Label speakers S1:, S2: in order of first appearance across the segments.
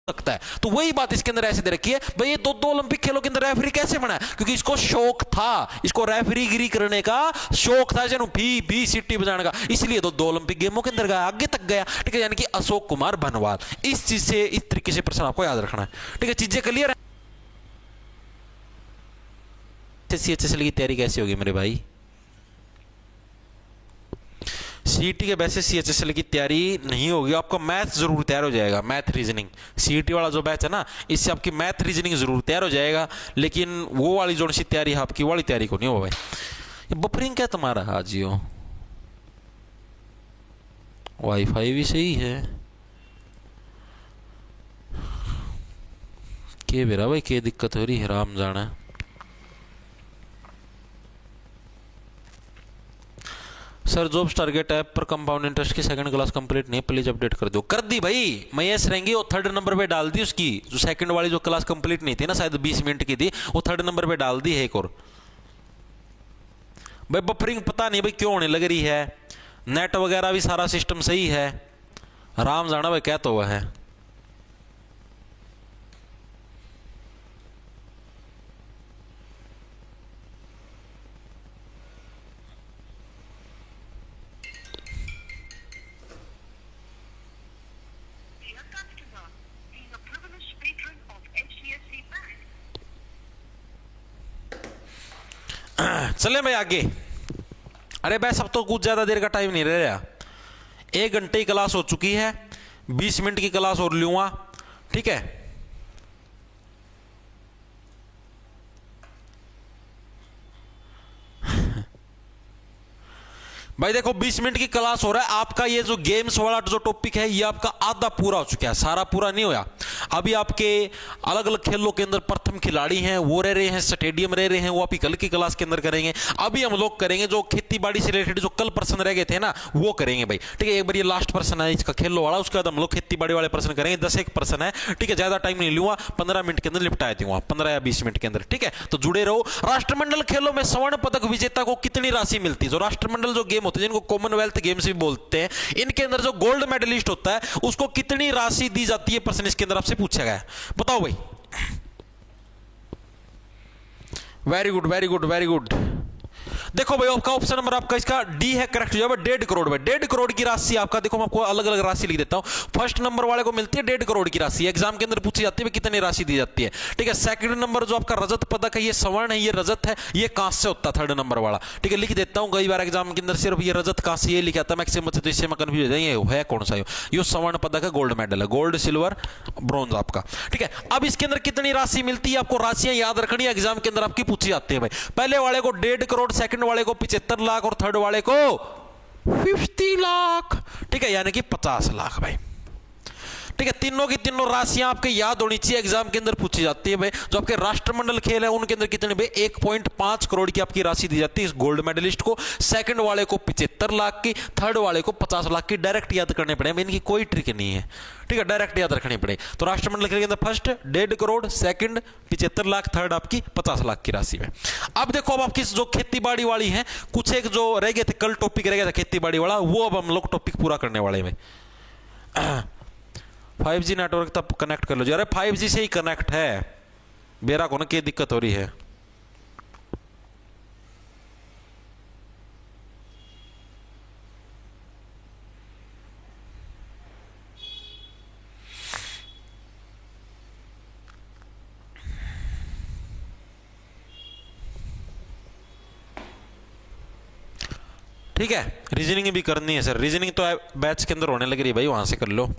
S1: सकता है। तो वही बात इसके अंदर ऐसे दे रखी है भाई, ये दो ओलंपिक खेलों के अंदर रेफरी कैसे बना? क्योंकि इसको शौक था, इसको रेफरीगिरी करने का शौक था, जनो भी सीटी बजाने का, इसलिए दो ओलंपिक गेमों के अंदर गया, आगे तक गया। ठीक है, यानी कि अशोक कुमार बनवाल। इस चीज से, इस तरीके से प्रश्न आपको याद रखना है। ठीक है, चीजें क्लियर है? सीएचएसएल की तैयारी कैसी होगी मेरे भाई? सीईटी के वैसे सीएचएसएल की तैयारी नहीं होगी, आपका मैथ जरूर तैयार हो जाएगा, मैथ रीजनिंग। सीईटी वाला जो बैच है ना, इससे आपकी मैथ रीजनिंग जरूर तैयार हो जाएगा, लेकिन वो वाली जो सी तैयारी है आपकी, वाली तैयारी को नहीं हो भाई। ये बफरिंग क्या तुम्हारा? हाँ जियो, वाईफाई भी सही है के बेरा भाई, के दिक्कत हो रही है? राम जाना। सर जॉब्स टारगेट ऐप पर कंपाउंड इंटरेस्ट की सेकंड क्लास कंप्लीट नहीं, प्लीज अपडेट कर दो। कर दी भाई, मयस रहेंगी, वो थर्ड नंबर पे डाल दी उसकी, जो सेकंड वाली जो क्लास कंप्लीट नहीं थी ना, शायद 20 मिनट की थी, वो थर्ड नंबर पे डाल दी है एक और। भाई बफरिंग पता नहीं भाई क्यों होने लग रही है, नेट वगैरह भी सारा सिस्टम सही है, राम जाना भाई क्या तो हुआ है। चले भाई आगे। अरे भाई सब तो कुछ ज्यादा देर का टाइम नहीं रह रहा, 1 घंटे की क्लास हो चुकी है, 20 मिनट की क्लास और लूंगा। ठीक है, भाई देखो 20 मिनट की क्लास हो रहा है, आपका ये जो गेम्स वाला जो टॉपिक है ये आपका आधा पूरा हो चुका है, सारा पूरा नहीं होया। अभी आपके अलग अलग खेलों के अंदर प्रथम खिलाड़ी हैं वो रह रहे हैं, स्टेडियम रह रहे हैं, वो आप कल की क्लास के अंदर करेंगे। अभी हम लोग करेंगे जो खेती बाड़ी से रिलेटेड जो कल प्रश्न रह गए थे ना, वो करेंगे भाई। ठीक है, एक बार ये लास्ट प्रश्न है इसका खेलों वाला, उसके बाद हम लोग खेती बाड़ी वाले प्रश्न करेंगे। 10 प्रश्न है, ठीक है, ज्यादा टाइम नहीं लूंगा, 15 मिनट के अंदर निपटा दूंगा, 15 या 20 मिनट के अंदर। ठीक है, तो जुड़े रहो। राष्ट्रमंडल खेलों में स्वर्ण पदक विजेता को कितनी राशि मिलती है? जो राष्ट्रमंडल जो गेम होते हैं जिनको कॉमनवेल्थ गेम्स भी बोलते हैं, इनके अंदर जो गोल्ड मेडलिस्ट होता है उसको कितनी राशि दी जाती है? प्रश्न इसके अंदर आपसे पूछा गया है, बताओ भाई। Very good very good very good. देखो भाई आपका ऑप्शन नंबर आपका इसका डी है, करेक्ट हो जाएगा। 1.5 करोड़ भाई, 1.5 करोड़ की राशि आपका, देखो मैं आपको अलग अलग राशि लिख देता हूं। फर्स्ट नंबर वाले को मिलती है 1.5 करोड़ की राशि, एग्जाम के अंदर पूछी जाती है कितनी राशि दी जाती है। ठीक है, सेकंड नंबर जो आपका रजत पदक है, ये स्वर्ण है, ये रजत है, ये कांस्य होता है थर्ड नंबर वाला। ठीक है, लिख देता हूं, कई बार एग्जाम के अंदर सिर्फ ये रजत कांस्य ये लिखा था मैक्सिमम, तो इससे मैं कंफ्यूज हो जाएंगे है कौन सा ये स्वर्ण पदक है, गोल्ड मेडल है, गोल्ड सिल्वर ब्रॉन्ज आपका। ठीक है, अब इसके अंदर कितनी राशि मिलती है आपको राशियां याद रखनी है, एग्जाम के अंदर आपकी पूछी जाती है भाई। पहले वाले को 1.5 करोड़, सेकंड वाले को 75 लाख और थर्ड वाले को 50 लाख। ठीक है, यानी कि 50 लाख भाई। ठीक है, तीनों की तीनों राशियां आपके याद होनी चाहिए, एग्जाम के अंदर पूछी जाती है भाई। जो आपके राष्ट्रमंडल खेल है उनके अंदर कितने भाई 1.5 करोड़ की आपकी राशि दी जाती है इस गोल्ड मेडलिस्ट को, सेकंड वाले को 75 लाख की, थर्ड वाले को 50 लाख की। डायरेक्ट याद करने पड़ेंगे, इनकी कोई ट्रिक नहीं है। ठीक है, डायरेक्ट याद रखनी पड़ेगी। तो राष्ट्रमंडल खेल के अंदर first 1.5 crore, second 75 lakh, third आपकी 50 लाख की राशि में। अब देखो अब आपकी जो खेती बाड़ी वाली है, कुछ एक जो रह गए थे कल टॉपिक रह गया था खेती बाड़ी वाला, वो अब हम लोग टॉपिक पूरा करने वाले में। 5G नेटवर्क तब कनेक्ट कर लो जी। अरे 5G से ही कनेक्ट है, मेरा को ना क्या दिक्कत हो रही है। ठीक है, रीजनिंग भी करनी है सर, रीजनिंग तो बैच के अंदर होने लग रही है भाई, वहां से कर लो।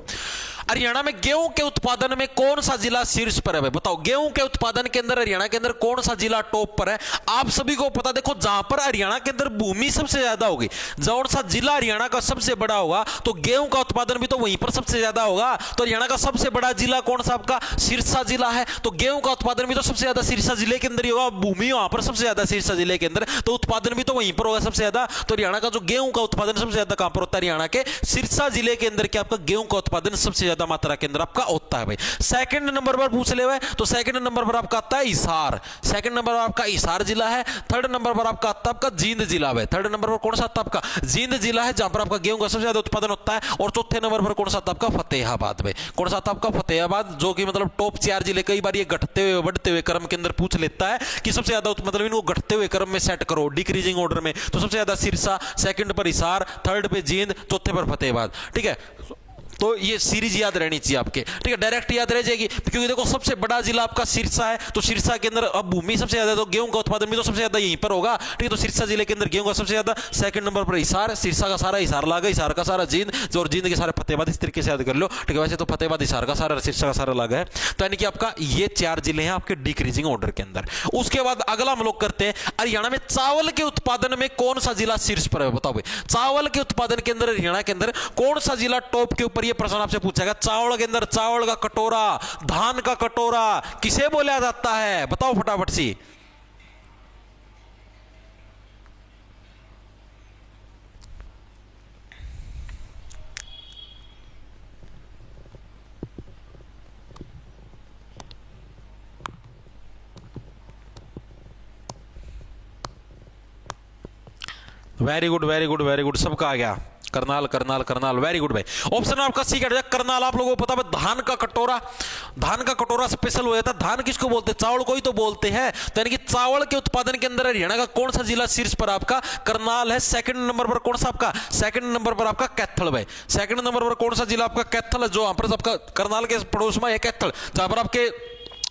S1: हरियाणा में गेहूं के उत्पादन में कौन सा जिला शीर्ष पर है भाई? बताओ, गेहूं के उत्पादन के अंदर हरियाणा के अंदर कौन सा जिला टॉप पर है? आप सभी को पता, देखो जहां पर हरियाणा के अंदर भूमि सबसे ज्यादा होगी, जौन सा जिला हरियाणा का सबसे बड़ा होगा, तो गेहूं का उत्पादन भी तो वहीं पर सबसे ज्यादा होगा। तो हरियाणा का सबसे बड़ा जिला कौन सा? आपका सिरसा जिला है, तो गेहूं का उत्पादन भी तो सबसे ज्यादा सिरसा जिले के अंदर ही होगा, भूमि वहां पर सबसे ज्यादा सिरसा जिले के अंदर, तो उत्पादन भी तो वहीं पर होगा सबसे ज्यादा। तो हरियाणा का जो गेहूं का उत्पादन सबसे ज्यादा कहां पर होता है? हरियाणा के सिरसा जिले के अंदर क्या आपका गेहूं का उत्पादन सबसे ज्यादा ज्यादा मात्रा के अंदर आपका होता है भाई। सेकंड नंबर पर पूछ ले हुए तो सेकंड नंबर पर आपका आता है हिसार, सेकंड नंबर पर आपका हिसार जिला है। थर्ड नंबर पर आपका आता है आपका जींद जिला है। थर्ड नंबर पर कौन सा आता है आपका जींद जिला है, जहां पर आपका गेहूं का सबसे ज्यादा उत्पादन होता है। और चौथे नंबर पर कौन सा आता है आपका फतेहाबाद में, कौन सा आता है आपका फतेहाबाद, जो कि मतलब टॉप 4 जिले। कई बार ये घटते हुए बढ़ते हुए क्रम के अंदर पूछ लेता है कि सबसे ज्यादा मतलब इनको घटते हुए क्रम में सेट करो डिक्रीजिंग ऑर्डर में, तो सबसे ज्यादा सिरसा, सेकंड पर हिसार, थर्ड पे जींद, चौथे पर फतेहाबाद। ठीक है, तो ये सीरीज याद रहनी चाहिए आपके। ठीक है, डायरेक्ट याद रह जाएगी क्योंकि देखो सबसे बड़ा जिला आपका सिरसा है, तो सिरसा के अंदर अब भूमि सबसे ज्यादा, तो गेहूं का उत्पादन भी तो सबसे ज्यादा यहीं पर होगा। ठीक है, तो सिरसा जिले के अंदर गेहूं का सबसे ज्यादा। सेकंड नंबर पर हिसार, सिरसा का सारा हिसार लागा, हिसार का सारा जींद, और जींद के सारे फतेहाबाद। इस तरीके से याद कर लो। ठीक है, वैसे तो फतेहाबाद हिसार का सारा, सिरसा का सारा लागा है। तो यानी कि आपका ये 4 जिले हैं आपके डिक्रीजिंग ऑर्डर के अंदर। उसके बाद अगला हम लोग करते हैं हरियाणा में चावल के उत्पादन में कौन सा जिला शीर्ष पर है, बताओ भाई। चावल के उत्पादन के अंदर हरियाणा के अंदर कौन सा जिला टॉप के ऊपर, यह प्रश्न आपसे पूछा। चावल के अंदर चावल का कटोरा, धान का कटोरा किसे बोला जाता है, बताओ फटाफट C. Very good very good very good, सबका आ गया। करनाल करनाल करनाल, वेरी गुड भाई। ऑप्शन आपका सी कट जाए करनाल। आप लोगों को पता है धान का कटोरा, धान का कटोरा स्पेशल हो जाता है। धान किसको बोलते हैं, चावल को ही तो बोलते हैं। तो यानी कि चावल के उत्पादन के अंदर हरियाणा का कौन सा जिला शीर्ष पर आपका करनाल है। सेकंड नंबर पर कौन सा आपका, सेकंड नंबर पर आपका कैथल भाई। सेकंड नंबर पर कौन सा जिला आपका कैथल है, जो यहाँ पर आपका करनाल के पड़ोस में है कैथल, जहां पर आपके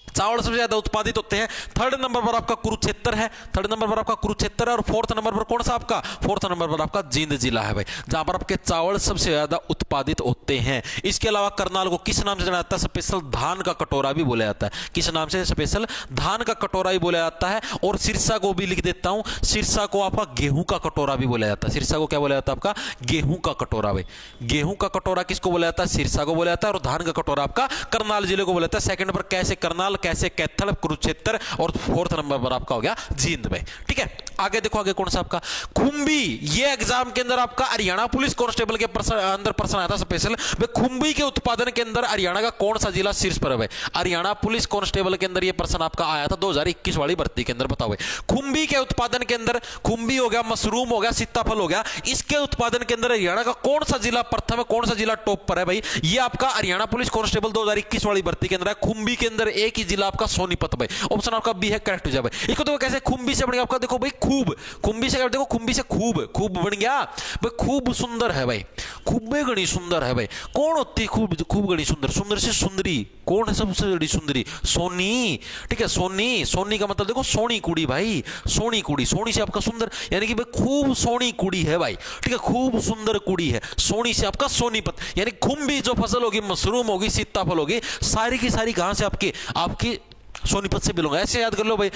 S1: चावल सबसे ज्यादा उत्पादित होते हैं। थर्ड नंबर पर आपका कुरुक्षेत्र है, थर्ड नंबर पर आपका कुरुक्षेत्र है। और फोर्थ नंबर पर कौन सा आपका, फोर्थ नंबर पर आपका जींद जिला है भाई, जहां पर आपके चावल सबसे ज्यादा उत्पादित होते हैं। इसके अलावा करनाल को किस नाम से जाना जाता है, स्पेशल धान का कटोरा भी बोला जाता है। किस नाम से, स्पेशल धान का कटोरा भी बोला जाता है। और सिरसा को भी लिख देता हूं, सिरसा को आपका गेहूं का कटोरा भी बोला जाता है। सिरसा को क्या बोला जाता है आपका, गेहूं का कटोरा भाई। गेहूं का कटोरा किसको बोला जाता है, सिरसा को बोला जाता है। और धान का कटोरा आपका करनाल जिले को बोला जाता है। सेकंड पर कैसे करनाल, कैसे कैथल, कुरुक्षेत्र, और फोर्थ नंबर पर आपका हो गया जींद भाई। ठीक है, आगे देखो, आगे कौन सा आपका खुंबी। ये एग्जाम के अंदर आपका हरियाणा पुलिस कांस्टेबल के अंदर प्रश्न आया था स्पेशल। खुंबी के उत्पादन के अंदर हरियाणा का कौन सा जिला शीर्ष पर है भाई। हरियाणा पुलिस कांस्टेबल के अंदर ये प्रश्न आपका आया था 2021 वाली भर्ती के अंदर। बताओ भाई, खुंबी के उत्पादन के अंदर, खुंबी हो गया, मशरूम हो गया, सीताफल हो गया, इसके उत्पादन के अंदर हरियाणा का कौन सा जिला प्रथम है, कौन सा जिला टॉप पर है भाई। ये आपका हरियाणा पुलिस कांस्टेबल 2021 वाली भर्ती के अंदर है। खुंबी के अंदर एक ही जिला आपका सोनीपत भाई। ऑप्शन आपका बी है, करेक्ट हो जाए भाई। इसको देखो कैसे खुंबी से बन गया आपका, देखो भाई खूब, खुंबी से देखो, खुंबी से खूब, खूब बन गया भाई। खूब सुंदर है भाई, खूबे गणी सुंदर है भाई। कौन होती है खूब, खूब गणी सुंदर, सुंदर से सुंदरी कौन है सबसे बड़ी सुंदरी, सोनी। ठीक है, सोनी, सोनी का मतलब देखो सोनी कुड़ी भाई, सोनी कुड़ी, सोनी से आपका सुंदर, यानी कि भाई खूब सोनी कुड़ी है भाई। ठीक है, खूब सुंदर कुड़ी है, सोनी से आपका सोनीपत। यानी खुंबी जो फसल होगी, मशरूम होगी, सीताफल होगी, सारी की सारी कहां से आपकी, आपकी सोनीपत से बिलोंग। ऐसे याद कर लो भाई,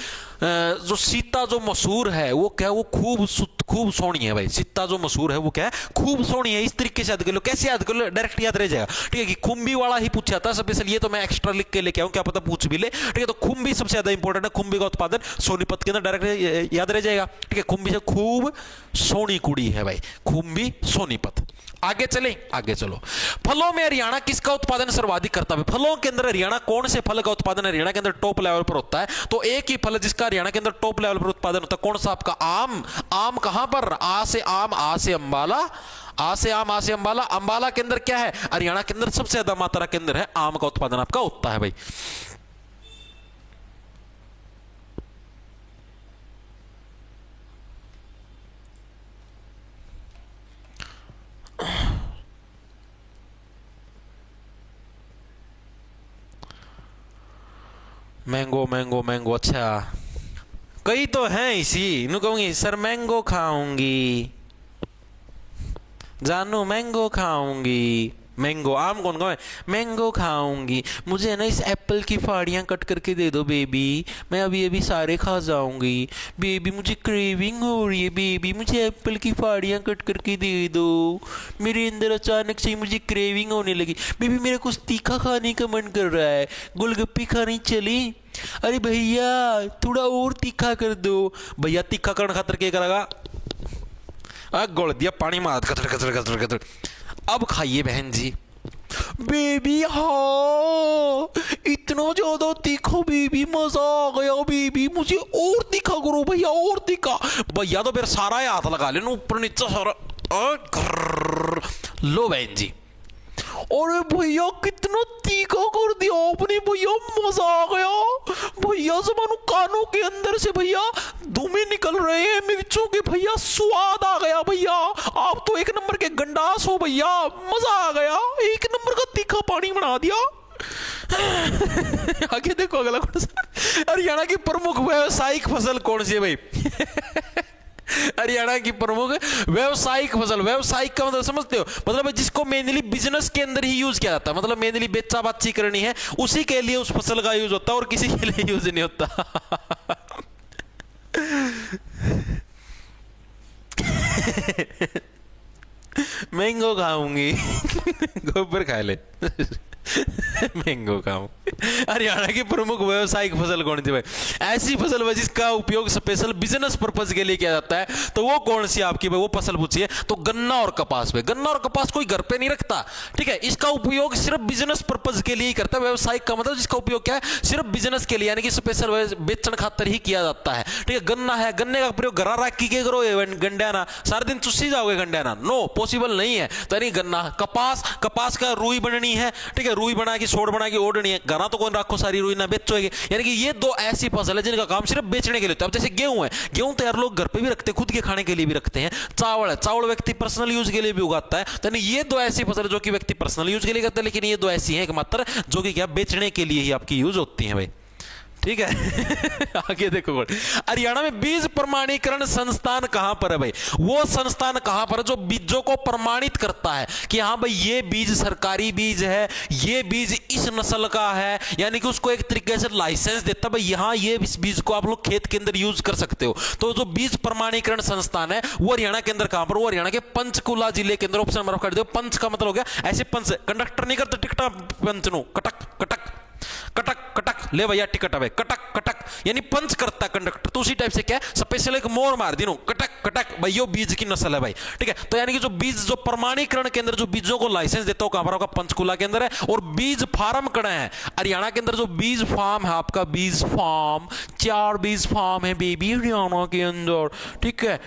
S1: जो सीता जो मशहूर है वो क्या है, वो खूब सोनी है भाई। सीता जो मशहूर है वो क्या है, खूब सोनी है। इस तरीके से याद कर लो। कैसे याद कर लो, डायरेक्ट याद रह जाएगा। ठीक है, कि खुंबी वाला ही पूछा था स्पेशल, ये तो मैं एक्स्ट्रा लिख के लेके आऊं, क्या पता पूछ भी ले। ठीक है, तो खुंबी सबसे ज्यादा इंपॉर्टेंट है। खुंबी का उत्पादन सोनीपत के अंदर, डायरेक्ट याद रह जाएगा। ठीक है, खुंबी से खूब सोनी कुड़ी है भाई, खुंबी सोनीपत। आगे चले, आगे चलो। फलों में हरियाणा किसका उत्पादन सर्वाधिक करता है। फलों के अंदर हरियाणा कौन से फल का उत्पादन हरियाणा के अंदर टॉप लेवल पर होता है। तो एक ही फल जिसका हरियाणा के अंदर टॉप लेवल पर उत्पादन होता है, कौन सा आपका, आम। आम कहां पर, आ से आम, आ से अंबाला, आ से आम, आ से अंबाला। अंबाला के अंदर क्या है, हरियाणा के अंदर सबसे ज्यादा मात्रा के अंदर है आम का उत्पादन आपका होता है भाई। मैंगो मैंगो मैंगो, अच्छा कई तो हैं इसी, इन्हों कहूंगी सर मैंगो खाऊंगी, जानू मैंगो खाऊंगी। मैंगो, आम कौन कौन है, मैंगो खाऊंगी, मुझे ना इस एप्पल की फाड़ियाँ कट करके दे दो बेबी, मैं अभी अभी सारे खा जाऊंगी बेबी, मुझे क्रेविंग हो रही है बेबी, मुझे एप्पल की फाड़ियाँ कट करके दे दो, मेरे अंदर अचानक से मुझे क्रेविंग होने लगी बेबी, मेरा कुछ तीखा खाने का मन कर रहा है, गोलगप्पे खाने चले। अरे भैया थोड़ा और तीखा कर दो। भैया तीखा करने खातर क्या करेगा, गोल दिया पानी में हाथ कतर कतर कतर कतर। अब खाइए बहन जी, बेबी हाँ, इतना ज्यादा तीखा बेबी, मजा आ गया बेबी, मुझे और तीखा करो भैया, और तीखा भैया। तो फिर सारा ही हाथ लगा लेना ऊपर नीचे सारा। लो बहन जी। अरे भैया कितना तीखा कर दिया आपने भैया, मजा आ गया भैया। जमानू कानों के अंदर से भैया धुएं निकल रहे हैं मिर्चों के भैया, स्वाद आ गया भैया। आप तो एक नंबर के गंडास हो भैया, मजा आ गया, एक नंबर का तीखा पानी बना दिया। आगे देखो अगला कौन सा, हरियाणा की प्रमुख व्यावसायिक फसल कौन सी है भाई? हरियाणा की प्रमुख व्यावसायिक फसल, व्यावसायिक का मतलब समझते हो, मतलब जिसको मेनली बिजनेस के अंदर ही यूज किया जाता है, मतलब मेनली बेचा बाची करनी है उसी के लिए उस फसल का यूज होता है और किसी के लिए यूज नहीं होता। मैंगो खाऊंगी। गोबर खा ले। मैंगो खाऊं। हरियाणा की प्रमुख व्यावसायिक फसल कौन सी भाई? ऐसी फसल है जिसका उपयोग स्पेशल बिजनेस पर्पज के लिए किया जाता है, तो वो कौन सी आपकी भाई? वो फसल पूछी है तो गन्ना और कपास पे। गन्ना और कपास कोई घर पे नहीं रखता, ठीक है, इसका उपयोग सिर्फ बिजनेस पर्पज के लिए ही करता है। व्यावसायिक का मतलब जिसका उपयोग क्या है, सिर्फ बिजनेस के लिए, यानी कि स्पेशल बेचन खातर ही किया जाता है, ठीक है। गन्ना है, गन्ने का प्रयोग घर रखी के करो, गंड्याना सारा दिन चुस्सी जाओगे गंड्याना, नो पॉसिबल नहीं है, तो नहीं गन्ना। कपास, कपास का रुई बननी है, ठीक है, रुई बना के सोड बना के ओढ़नी है, घना तो कौन रखो सारी रुई ना बेचोगे। यानी कि ये दो ऐसी फसल है जिनका काम सिर्फ बेचने के लिए होता है। अब जैसे गेहूं है, गेहूं तो यार लोग घर पे भी रखते हैं, खुद के खाने के लिए भी रखते हैं। चावल है, चावल व्यक्ति पर्सनल यूज के लिए भी उगाता है। तो ये दो ऐसी फसल जो कि व्यक्ति पर्सनल यूज के लिए करता है, लेकिन ये दो ऐसी हैं एकमात्र जो कि क्या बेचने के लिए ही आपकी यूज होती है भाई, ठीक है। आगे देखो, हरियाणा में बीज प्रमाणीकरण संस्थान कहां पर है भाई? वो संस्थान कहां पर है जो बीजों को प्रमाणित करता है कि हाँ भाई ये बीज सरकारी बीज है, ये बीज इस नस्ल का है, यानी कि उसको एक तरीके से लाइसेंस देता है भाई, यहाँ ये इस बीज को आप लोग खेत के अंदर यूज कर सकते हो। तो जो बीज प्रमाणीकरण संस्थान है वो हरियाणा के अंदर कहां पर? वो हरियाणा के पंचकुला जिले के अंदर। ऑप्शन नंबर कर दो। पंच का मतलब हो गया ऐसे पंच, कंडक्टर नहीं करते टिकटा पंच नो, कटक कटक कटक कटक, ले भैया टिकट है, कटक कटक यानी पंच करता कंडक्टर। तो उसी टाइप से क्या है, स्पेशल एक मोर मार दी नो, कटक कटक भाई, यो बीज की नस्ल है भाई, ठीक है। तो यानी कि जो बीज, जो प्रमाणीकरण के अंदर जो बीजों को लाइसेंस देता हो कहां पर? आपका पंचकुला के अंदर है। और बीज फार्म कड़ा है हरियाणा के अंदर, जो बीज फार्म है आपका, बीज फार्म 4 बीज फार्म है बेबी हरियाणा के अंदर, ठीक है।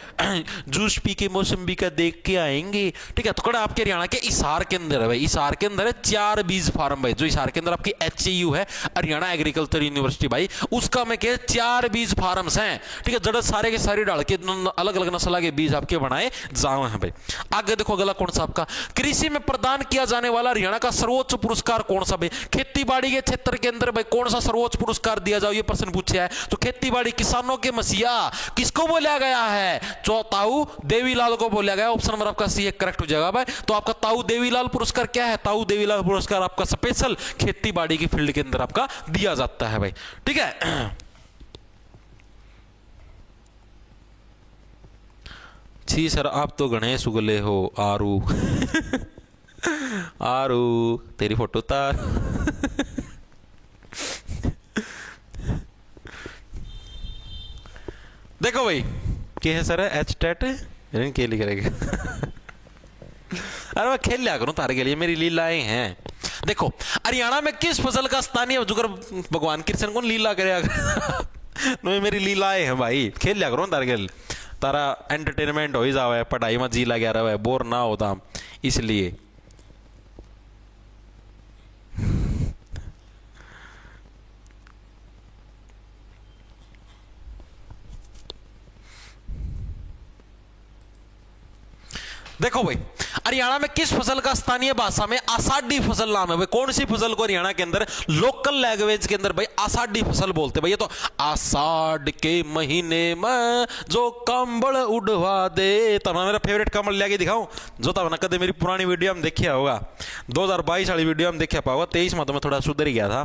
S1: जूस पी के मौसम्बी का देख के आएंगे, ठीक है। तो कड़ा आपके हरियाणा के हिसार के अंदर है भाई, हिसार के अंदर है 4 बीज फार्म भाई, जो हिसार के अंदर आपकी HAU है, हरियाणा एग्रीकल्चर यूनिवर्सिटी भाई, उसका में क्या 4 बीज फार्म्स हैं, ठीक है। जड़ सारे के सारे डाल के अलग अलग नस्ल के बीज आपके बनाए जाओ हैं भाई। आगे देखो अगला कौन सा आपका, कृषि में प्रदान किया जाने वाला हरियाणा का सर्वोच्च पुरस्कार कौन सा भाई? खेतीबाड़ी के क्षेत्र के अंदर भाई कौन सा सर्वोच्च पुरस्कार दिया जाओ, ये प्रश्न पूछा है। तो खेतीबाड़ी किसानों के मसीहा किसको बोला गया है? ताऊ देवीलाल को बोला गया। ऑप्शन नंबर आपका सी करेक्ट हो जाएगा भाई। तो आपका ताऊ देवीलाल पुरस्कार क्या है? ताऊ देवीलाल पुरस्कार आपका स्पेशल खेतीबाड़ी की फील्ड के अंदर आपका दिया जाता है भाई, ठीक है। जी सर आप तो गणेश उगले हो आरू। आरू तेरी फोटो तार। देखो भाई क्या है सर, एच टेट के लिए करेगा। अरे मैं खेल लिया करूं तारे के लिए, मेरी लीलाएं हैं। देखो हरियाणा में किस फसल का स्थानीय जुगर भगवान कृष्ण को लीला करेगा? नो मेरी लीलाएं हैं भाई, खेल लिया करो तारे के लिए, तारा एंटरटेनमेंट हो ही जावे, पढ़ाई में जी लगा रहा है, बोर ना होता इसलिए। देखो भाई हरियाणा में किस फसल का स्थानीय भाषा में आषाढ़ी फसल नाम है भाई? कौन सी फसल को हरियाणा के अंदर लोकल लैंग्वेज के अंदर भाई आषाढ़ी फसल बोलते भाई? ये तो आषाढ़ के महीने में जो कंबल उड़वा दे, तब मेरा फेवरेट कंबल लेके दिखाऊं जो तब ना कदे मेरी पुरानी वीडियो में देखिया होगा, 2022 वाली वीडियो में देखा पाओगा। 23 में तो मैं थोड़ा सुधर गया था,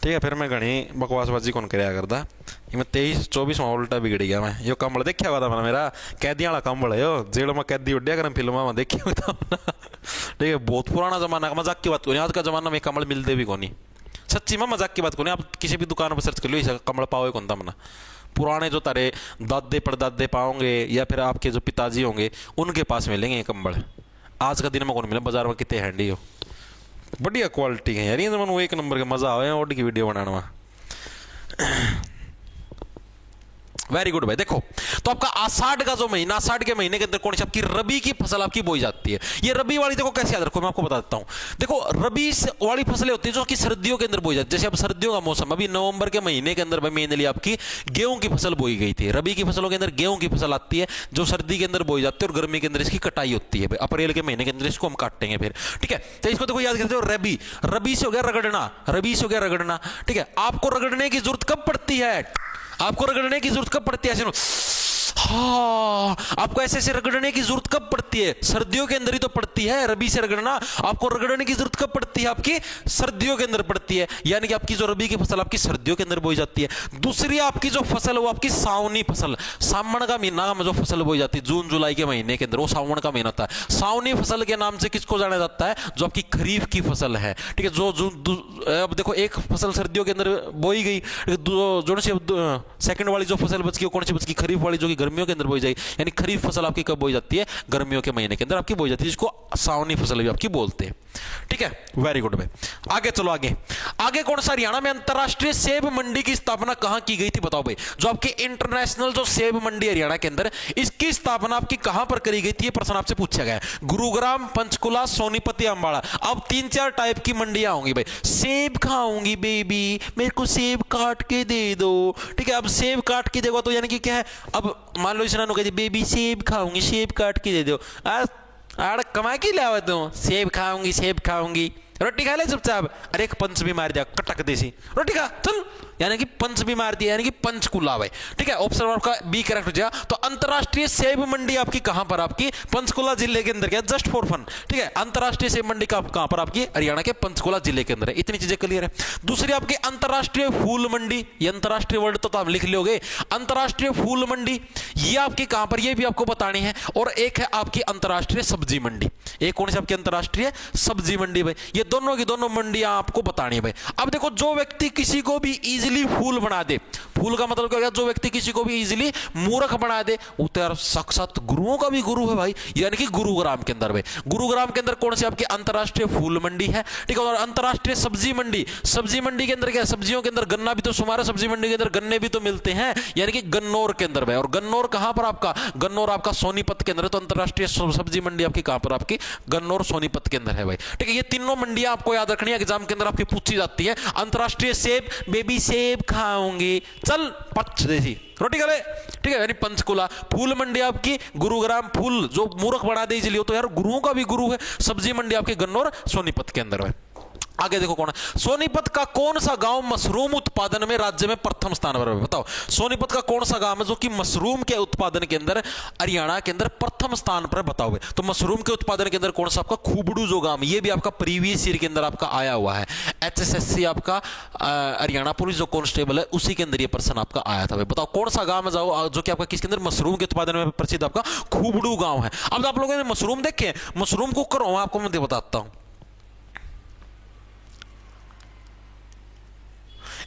S1: ठीक है, फिर मैं घनी बकवासबाजी कौन कराया करता, मैं 23-24 में उल्टा बिगड़ गया। मैं यो कंबल देखा हुआ था मैंने, मेरा कैदियां वाला कंबल है यो, जेल में कैदी उड्या कर फिल्म में देखी हुआ था ना, ठीक है। बहुत पुराना जमाना, मजाक की बात को नहीं, आज का जमाना में कंबल मिलते भी कौन, सच्ची में मजाक की बात को नहीं। आप किसी भी दुकान पर सर्च कर लो कंबल पाओगे कौन था मना, पुराने जो तारे दादे परदादे पाओगे या फिर आपके जो पिताजी होंगे उनके पास मिलेंगे ये कंबल। आज का दिन में कौन मिले बाजार में, कितने हैंडी हो, बढ़िया क्वालिटी है यार, ये तो एक नंबर का मजा आवे ओड की वीडियो बनाने में। वेरी गुड भाई। देखो तो आपका आषाढ़ का जो महीना, आषाढ़ के महीने के अंदर कौन सी आपकी रबी की फसल आपकी बोई जाती है। ये रबी वाली देखो कैसे याद रखो, मैं आपको बता देता हूं। देखो रबी वाली फसलें होती है जो कि सर्दियों के अंदर बोई जाती है। जैसे अब सर्दियों का मौसम, अभी नवंबर के महीने के अंदर मेनली आपकी गेहूं की फसल बोई गई थी। रबी की फसलों के अंदर गेहूं की फसल आती है जो सर्दी के अंदर बोई जाती है, और गर्मी के अंदर इसकी कटाई होती है। अप्रैल के महीने के अंदर इसको हम काटेंगे फिर, ठीक है। तो इसको देखो याद करते हो, रबी, रबी से हो गया रगड़ना, रबी से हो गया रगड़ना, ठीक है। आपको रगड़ने की जरूरत कब पड़ती है, आपको रगड़ने की जरूरत कब पड़ती है, सुनो, हाँ, आपको ऐसे ऐसे रगड़ने की जरूरत कब पड़ती है, सर्दियों के अंदर ही तो पड़ती है। रबी से रगड़ना, आपको रगड़ने की जरूरत कब पड़ती है, आपकी सर्दियों के अंदर पड़ती है। यानी कि आपकी जो रबी की फसल आपकी सर्दियों के अंदर बोई जाती है। दूसरी आपकी जो फसल है वो आपकी सावनी फसल, सावन का महीना में जो फसल बोई जाती है, जून जुलाई के महीने के अंदर, वो सावन का महीना होता है। सावनी फसल के नाम से किसको जाना जाता है, जो आपकी खरीफ की फसल है, ठीक है। जो अब देखो एक फसल सर्दियों के अंदर बोई गई, जो सेकंड वाली जो फसल बच गई कौन सी बच गई, खरीफ वाली, जो कि गर्मियों के अंदर बोई जाएगी। यानी खरीफ फसल आपकी कब बोई जाती है, गर्मियों के महीने के अंदर आपकी बोई जाती है, जिसको सावनी फसल भी आपकी बोलते हैं, ठीक है। वेरी गुड भाई। आगे चलो, आगे आगे कौन सा, हरियाणा में अंतरराष्ट्रीय सेब मंडी की स्थापना कहां की गई थी, बताओ भाई। जो आपकी इंटरनेशनल जो सेब मंडी हरियाणा के अंदर, इसकी स्थापना आपकी कहां पर करी गई थी, ये प्रश्न आपसे पूछा गया है। गुरुग्राम, पंचकुला, सोनीपत या अंबाला। अब 3-4 टाइप की मंडियां होंगी भाई। सेब खाऊंगी बेबी, मेरे को सेब काट के दे दो, ठीक है। अब सेब काट के देगा तो यानी कि क्या है, अब मान लो इस नानू कहती बेबी सेब खाऊंगी, सेब काट के दे दो। आड़ कमा की लावा तू, सेब खाऊंगी, सेब खाऊंगी, रोटी खा ले चुपचाप। अरे एक पंच भी मार दिया, कटक देसी, रोटी खा चल, यानी कि पंच भी मार दिया, यानी कि पंचकुला भाई, ठीक है। ऑप्शन आपका बी करेक्ट हो जाएगा। तो अंतरराष्ट्रीय सेब मंडी आपकी कहां पर, आपकी पंचकुला जिले के अंदर, क्या जस्ट फॉर फन, ठीक है। अंतरराष्ट्रीय सेब मंडी कहां पर, आपकी हरियाणा के पंचकुला जिले के अंदर है। इतनी चीजें क्लियर है। दूसरी आपकी अंतरराष्ट्रीय फूल मंडी, ये अंतरराष्ट्रीय वर्ड तो आप लिख लोगे, अंतरराष्ट्रीय फूल मंडी ये आपकी कहां पर, ये भी आपको बतानी है। और एक है आपकी अंतरराष्ट्रीय सब्जी मंडी, एक कौन सी आपकी अंतरराष्ट्रीय सब्जी मंडी भाई। ये दोनों की दोनों मंडियां आपको बतानी है भाई। अब देखो जो व्यक्ति किसी को भी इजीली फूल बना दे, फूल का मतलब क्या हो गया, जो व्यक्ति किसी को भी इजीली मूर्ख बना दे, वो तो यार साक्षात गुरुओं का भी गुरु है भाई। यानी कि गुरुग्राम के अंदर भाई, गुरुग्राम के अंदर कौन सी आपकी अंतरराष्ट्रीय फूल मंडी है, ठीक है। और अंतरराष्ट्रीय सब्जी मंडी, सब्जी मंडी के अंदर क्या, सब्जियों के अंदर गन्ना भी तो शुमार है, सब्जी मंडी के अंदर गन्ने भी तो मिलते हैं, यानी कि गन्नौर के अंदर भाई। और गन्नौर कहां पर आपका, गन्नौर आपका सोनीपत के अंदर है। तो अंतरराष्ट्रीय सब्जी मंडी आपकी कहां पर, आपकी गन्नौर सोनीपत के अंदर है भाई, ठीक है। ये तीनों मंडियां आपको याद रखनी है, एग्जाम के अंदर आपकी पूछी जाती है। अंतरराष्ट्रीय सेब, बेबी सेब खाऊंगी, चल पच देसी, रोटी खा ले, ठीक है। यानी पंचकुला फूल मंडी आपकी गुरुग्राम, फूल जो मूर्ख बना दे इसलिए, तो यार गुरुओं का भी गुरु है। सब्जी मंडी आपकी गन्नौर सोनीपत के अंदर है। आगे देखो कौन है, सोनीपत का कौन सा गांव मशरूम उत्पादन में राज्य में प्रथम स्थान पर है, बताओ। सोनीपत का कौन सा गांव है जो कि मशरूम के उत्पादन के अंदर हरियाणा के अंदर प्रथम स्थान पर, बताओ। तो मशरूम के उत्पादन के अंदर कौन सा आपका खूबड़ू जो गांव, ये भी आपका प्रीवियस ईयर के अंदर आपका आया हुआ है। HSSC आपका हरियाणा पुलिस जो कांस्टेबल है उसी के अंदर ये प्रश्न आपका आया था भाई। बताओ कौन सा गांव है जो कि आपका किसके अंदर मशरूम के उत्पादन में प्रसिद्ध आपका खूबड़ू गांव है। अब आप लोगों ने मशरूम देखे, मशरूम कुकर हो, आपको मैं बताता हूं,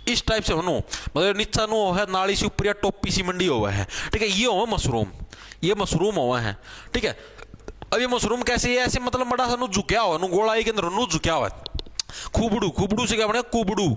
S1: इस टाइप से हो, मतलब नीचा नो है नाली से ऊपर या टोपी सी मंडी हुआ है, ठीक है। ये हो मशरूम, ये मशरूम हुआ है, ठीक है। अब ये मशरूम कैसे है, ऐसे मतलब बड़ा सा झुकिया हुआ, गोलाई के अंदर झुकिया हुआ है। खूबड़ू, खूबड़ू से क्या बने, कुबड़ू,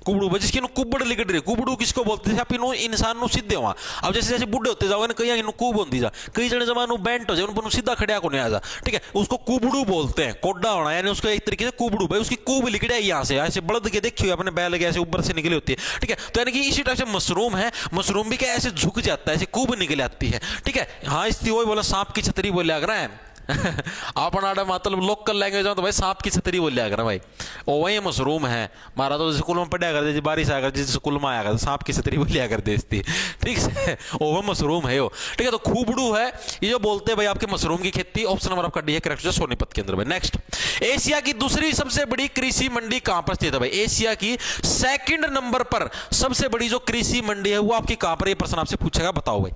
S1: कुबड़ू भाई, जिसकी कुबड़ लिकट रही, कुबड़ू किसको बोलते हैं, आप इंसान नु सीधे हुआ। अब जैसे जैसे बुढ़े होते जाओगे ना, कई इन कूब होती जा, कई जने जमानू बेंट हो जाए, उनको सीधा खड़ा को नहीं आ जा, ठीक है। उसको कुबड़ू बोलते हैं, कोड्डा होना, यानी उसको एक तरीके से कुबड़ू भाई, उसकी कूब लिकट है यहाँ से, ऐसे बड़द के देखी हुई अपने बैल के ऐसे ऊपर से निकली होती है, ठीक है। तो यानी कि इसी टाइप से मशरूम है, मशरूम भी क्या ऐसे झुक जाता है, ऐसे कूब निकल आती है, ठीक है। हाँ इसकी वही बोला सांप की छतरी बोले अगर है अपना मतलब लोकल लैंग्वेज में तो भाई सांप की छतरी बोल लिया कर भाई। ओ वही मशरूम है, मारा तो स्कूल में पढ़ा करते, बारिश आया कर, जिस स्कूल में आया कर सांप की छतरी बोल लिया कर देती, ठीक है। ओ वो मशरूम है, ठीक है। तो खूबड़ू है ये जो बोलते हैं भाई आपके मशरूम की खेती। ऑप्शन नंबर आपका डी है करेक्ट, सोनीपत के अंदर भाई। नेक्स्ट, एशिया की दूसरी सबसे बड़ी कृषि मंडी कहां पर स्थित है भाई। एशिया की सेकंड नंबर पर सबसे बड़ी जो कृषि मंडी है वो आपकी कहां पर, ये प्रश्न आपसे पूछेगा, बताओ भाई।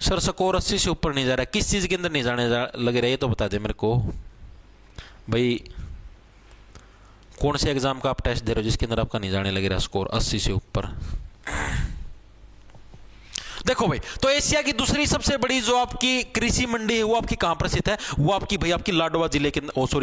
S1: सर स्कोर 80 से ऊपर नहीं जा रहा, किस चीज के अंदर नहीं जाने लगे रहे, तो बता दे मेरे को भाई। कौन से एग्जाम का आप टेस्ट दे रहे हो जिसके अंदर आपका नहीं जाने लगे रहा स्कोर 80 से ऊपर। देखो भाई, तो एशिया की दूसरी सबसे बड़ी जो आपकी कृषि मंडी है वो आपकी कहां पर स्थित है? वो आपकी भाई आपकी लाडवा जिले के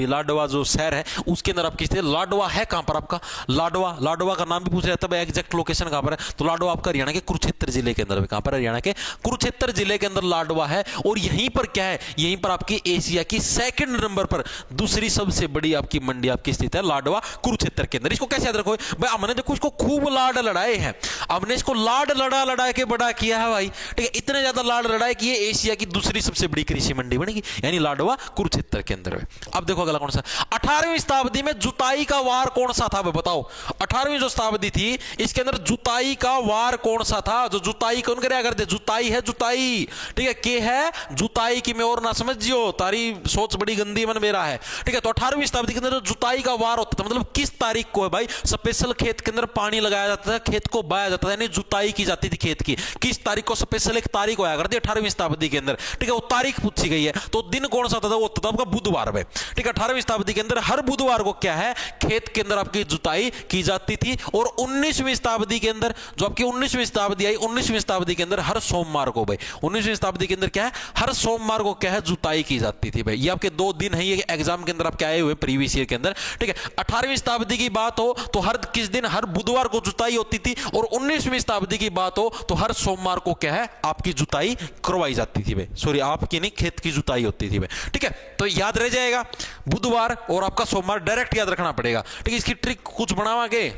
S1: लाडवा जो शहर है उसके अंदर आपकी स्थित। लाडवा है कहां पर आपका? लाडवा का नाम भी पूछ रहा था भाई, एग्जैक्ट लोकेशन कहां पर है? तो लाडवा आपका हरियाणा के कुरुक्षेत्र जिले के अंदर। कहां पर? हरियाणा के कुरुक्षेत्र जिले के अंदर लाडवा है। और यहीं पर क्या है? यहीं पर आपकी एशिया की सेकंड नंबर पर दूसरी सबसे बड़ी आपकी मंडी आपकी स्थित है, लाडवा कुरुक्षेत्र के अंदर। इसको कैसे याद रखो भाई? हमने देखो इसको खूब लाड लड़ाए हैं, हमने इसको लाड लड़ा के बड़ा किया है भाई, ठीक है। इतने ज्यादा लाड लड़ाए कि ये एशिया की दूसरी सबसे बड़ी कृषि मंडी बनेगी, यानी लाडवा कुरुक्षेत्र के अंदर। अब देखो अगला कौन सा? 18वीं शताब्दी में जुताई का वार कौन सा था? बताओ 18वीं जो शताब्दी थी इसके अंदर जुताई का वार कौन सा था? जो जुताई कौन कराया करते? जुताई है, जुताई, ठीक है। के है जुताई की, मैं और ना समझियो, तारी सोच बड़ी गंदी मन मेरा है, ठीक है। तो 18वीं शताब्दी के अंदर जुताई का वार होता था, मतलब किस तारीख को है भाई? स्पेशल खेत के अंदर पानी लगाया जाता था, खेत को बाया जाता था, यानी जुताई की जाती थी खेत की। किस तारीख को? स्पेशल एक तारीख होया करती 18वीं शताब्दी के अंदर, ठीक है। वो तारीख पूछी गई है, तो दिन कौन सा होता था? वो होता था आपका बुधवार में, ठीक है। 18वीं शताब्दी के अंदर हर बुधवार को क्या है? खेत के अंदर आपकी जुताई की जाती थी। और 19वीं शताब्दी के अंदर जो आपकी 19वीं शताब्दी आई, 19वीं शताब्दी के अंदर हर सोमवार को भाई, 19वीं शताब्दी के अंदर क्या है? हर सोमवार को क्या है? जुताई की जाती थी भाई। ये आपके दो दिन है, ये एग्जाम के अंदर आपके आए हुए प्रीवियस ईयर के अंदर, ठीक है। 18वीं शताब्दी की बात हो तो हर किस दिन? हर बुधवार को जुताई होती थी। और 19वीं शताब्दी की बात हो तो हर सोमवार को क्या है? आपकी जुताई करवाई जाती थी भाई, सॉरी आपकी नहीं, खेत की जुताई होती थी भाई, ठीक है। तो याद रह जाएगा बुधवार और आपका सोमवार, डायरेक्ट याद रखना पड़ेगा, ठीक है। इसकी ट्रिक कुछ बनावांगे,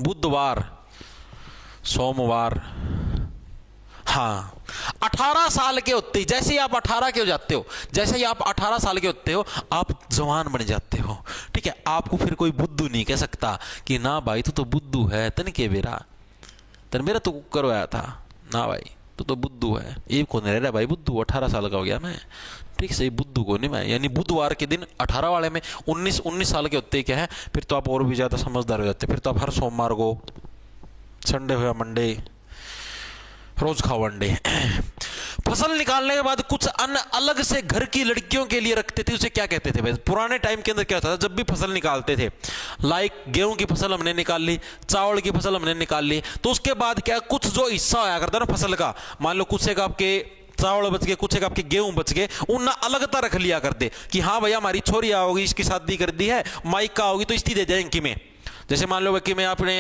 S1: बुधवार सोमवार, हाँ। 18 साल के होते ही, जैसे ही आप 18 के हो जाते हो, जैसे ही आप 18 साल के होते हो आप जवान बन जाते हो, ठीक है। आपको फिर कोई बुद्धू नहीं कह सकता कि ना भाई तू तो बुद्धू है, तन के बेरा तन मेरा तो करवाया था ना भाई, तो बुद्धू है। ये कौन रह रहा भाई बुद्धू? 18 साल का हो गया मैं, ठीक सही, बुद्धू को नहीं मैं। यानी बुधवार के दिन 18 वाले में 19 साल के होते क्या है, फिर तो आप और भी ज्यादा समझदार हो जाते। फिर तो आप हर सोमवार को, संडे हो या मंडे, रोज खाओ अंडे। फसल निकालने के बाद कुछ अन्न अलग से घर की लड़कियों के लिए रखते थे, उसे क्या कहते थे भाई? पुराने टाइम के अंदर क्या होता था, जब भी फसल निकालते थे, लाइक गेहूं की फसल हमने निकाल ली, चावल की फसल हमने निकाल ली, तो उसके बाद क्या कुछ जो हिस्सा आया करता ना फसल का, मान लो कुछ एक आपके चावल बच गए, कुछ एक आपके गेहूं बच गए, उन्हें अलगता रख लिया करते कि हाँ भैया हमारी छोरी आओगी, इसकी शादी कर दी है, माइका होगी तो इसकी दे जाएंगे में। जैसे मान लो कि मैं अपने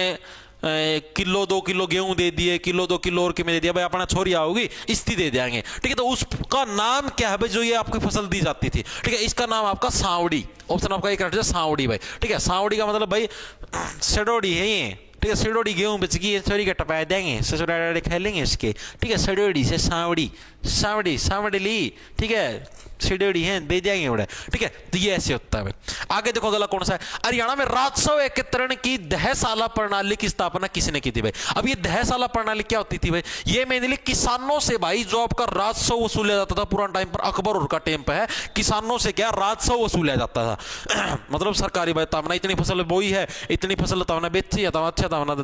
S1: किलो 2 किलो गेहूं दे दिए, किलो 2 किलो और में दे दिया भाई, अपना छोरी आओगी इस्ती दे देंगे, ठीक है। तो उसका नाम क्या है भाई जो ये आपकी फसल दी जाती थी, ठीक है? इसका नाम आपका सांवड़ी। ऑप्शन आपका एक है सांवड़ी भाई, ठीक है। सांवड़ी का मतलब भाई सडोड़ी है ये, ठीक है। सडोड़ी गेहूं बेच गई, छोरी का टपा देंगे, ससुराल खा लेंगे इसके, ठीक है। सडोड़ी से सांवड़ी, सांवड़ी सांवड़ी ली, ठीक है, सिडोड़ी है दे जाएंगे बड़ा, ठीक है। तो ये ऐसे होता है। आगे देखो अगला कौन सा है? हरियाणा में राजस्व एकत्रण की दहशाला प्रणाली की स्थापना किसने की थी भाई? अब ये दहशाला प्रणाली क्या होती थी भाई? ये मेनली किसानों से भाई जो आपका राजस्व वसूला जाता था पुराने टाइम पर, अकबर और का टाइम पे है, किसानों से क्या राजस्व वसूला जाता था। मतलब सरकारी भाई तामना इतनी फसल बोई है, इतनी फसल तामना बेची है, अच्छा तामना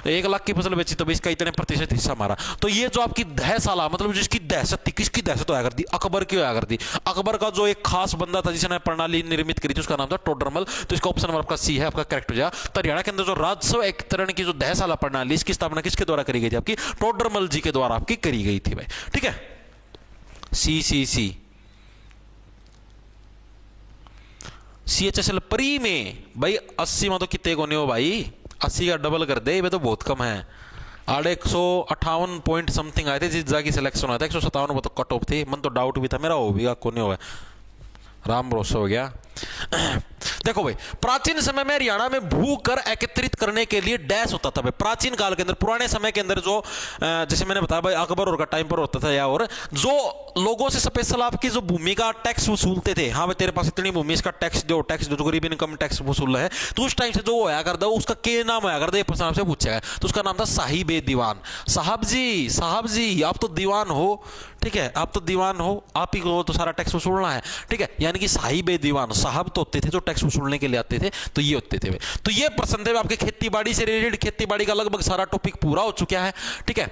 S1: 1 लाख की फसल बेची तो इसका इतने प्रतिशत हिस्सा हमारा। तो ये जो आपकी दहशाला, मतलब जिसकी दहशत थी, किसकी दहशत होया करती? अकबर की होया करती। अकबर का जो एक खास बंदा था जिसने प्रणाली निर्मित करी थी उसका नाम था टोडरमल। तो इसका ऑप्शन नंबर आपका सी है, आपका करेक्ट हो जाएगा। तो हरियाणा के अंदर जो राजस्व एकत्रण की जो दहशाला प्रणाली, इसकी स्थापना किसके द्वारा करी गई थी? आपकी टोडरमल जी के द्वारा आपकी करी गई थी भाई, ठीक है। सी CHSL प्री में भाई 80 में तो कितने को नहीं हो भाई, 80 का डबल कर दे, ये तो बहुत कम है। 158 पॉइंट समथिंग आए थे जिस जागी सिलेक्शन हुआ था, 157 तो कट ऑफ थी। मन तो डाउट भी था मेरा, हो भी को नहीं हुआ, राम भरोसा हो गया। देखो भाई, प्राचीन समय में हरियाणा में भू कर एकत्रित करने के लिए डैश होता था भाई। प्राचीन काल के अंदर, पुराने समय के अंदर जो जैसे मैंने बताया भाई अकबर और का टाइम पर होता था, या और जो लोगों से स्पेशल आपकी जो भूमि का टैक्स वसूलते थे, हाँ भाई तेरे पास इतनी भूमि, इसका टैक्स दो जो गरीब इनकम टैक्स वसूल है, तो उस टाइम से जो होया करता उसका के नाम होया करता, ये प्रश्न आपसे पूछा है, तो उसका नाम था साहिब दीवान। साहब जी आप तो दीवान हो, ठीक है, आप तो दीवान हो, आप ही को तो सारा टैक्स वसूलना है, ठीक है। यानी कि साहिब दीवान, साहब तो होते थे जो टैक्स वसूलने के लिए आते थे, तो ये होते थे। तो ये प्रश्न थे आपके खेती बाड़ी से रिलेटेड। खेती बाड़ी का लगभग सारा टॉपिक पूरा हो चुका है, ठीक है।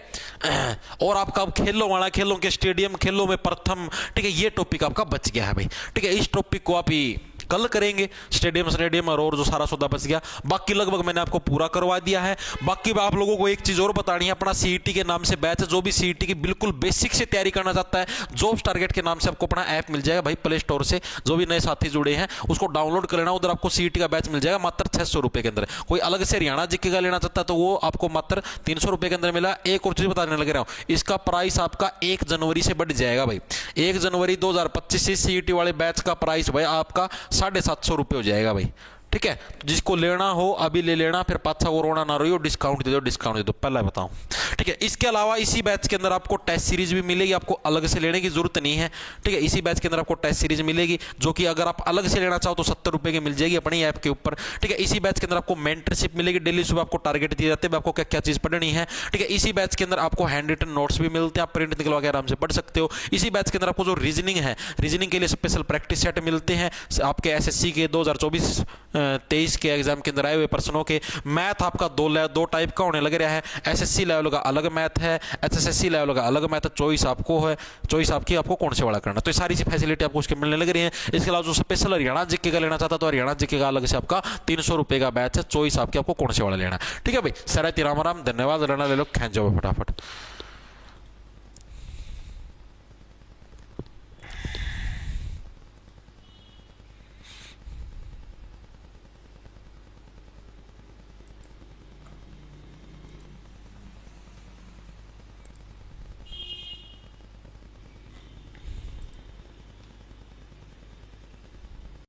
S1: और आपका खेलों वाला, खेलों के स्टेडियम, खेलों में प्रथम, ठीक है, ये टॉपिक आपका बच गया है भाई, ठीक है। इस टॉपिक को आप ही कल करेंगे स्टेडियम और जो सारा सौदा बच गया। बाकी लगभग मैंने आपको पूरा करवा दिया है। बाकी आप लोगों को एक चीज और बतानी है, अपना सीईटी के नाम से बैच है, जो भी सीईटी की बिल्कुल बेसिक से तैयारी करना चाहता है, जॉब्स टारगेट के नाम से आपको अपना ऐप मिल जाएगा भाई प्ले स्टोर से। जो भी नए साथी जुड़े हैं उसको डाउनलोड कर लेना, उधर आपको सीईटी का बैच मिल जाएगा मात्र 600 रुपए के अंदर। कोई अलग से हरियाणा जीके का लेना चाहता है तो वो आपको मात्र 300 रुपए के अंदर मिला। एक और चीज बताने लग रहा हूं, इसका प्राइस आपका 1 जनवरी से बढ़ जाएगा भाई। 1 जनवरी 2025 से सीईटी वाले बैच का प्राइस भाई आपका 750 रुपये हो जाएगा भाई। ठीक है, जिसको लेना हो अभी ले लेना, फिर पाछा वो रोना ना रही हो, डिस्काउंट दे दो पहला बताऊं। ठीक है, इसके अलावा इसी बैच के अंदर आपको टेस्ट सीरीज भी मिलेगी, आपको अलग से लेने की जरूरत नहीं है। ठीक है, इसी बैच के अंदर आपको टेस्ट सीरीज मिलेगी, जो कि अगर आप अलग से लेना चाहो तो 70 रुपए की मिल जाएगी अपनी ऐप के ऊपर। ठीक है, इसी बैच के अंदर आपको मेंटरशिप मिलेगी, डेली सुबह आपको टारगेट दिए जाते हैं आपको क्या क्या चीज पढ़नी है। ठीक है, इसी बैच के अंदर आपको हैंड रिटन नोट्स भी मिलते हैं, आप प्रिंट निकलवा के आराम से पढ़ सकते हो। इसी बैच के अंदर आपको जो रीजनिंग है, रीजनिंग के लिए स्पेशल प्रैक्टिस सेट मिलते हैं, आपके एसएससी के 2024-23 के एग्जाम के अंदर आए हुए प्रश्नों के। मैथ आपका दो टाइप का होने लग रहा है, एसएससी लेवल का अलग मैथ है, एचएसएससी लेवल का अलग मैथ है। चॉइस आपको है, चॉइस आपकी, आपको कौन से वाला करना। तो ये सारी सी फैसिलिटी आपको उसके मिलने लग रही है। इसके अलावा जो स्पेशल हरियाणा जीके का लेना चाहता तो हरियाणा जीके का अलग से आपका 300 रुपए का बैच है। चॉइस आपकी, आपको कौन से वाला लेना। ठीक है भाई, सारा राम राम, धन्यवाद। लेना ले लो, खेच जाओ फटाफट।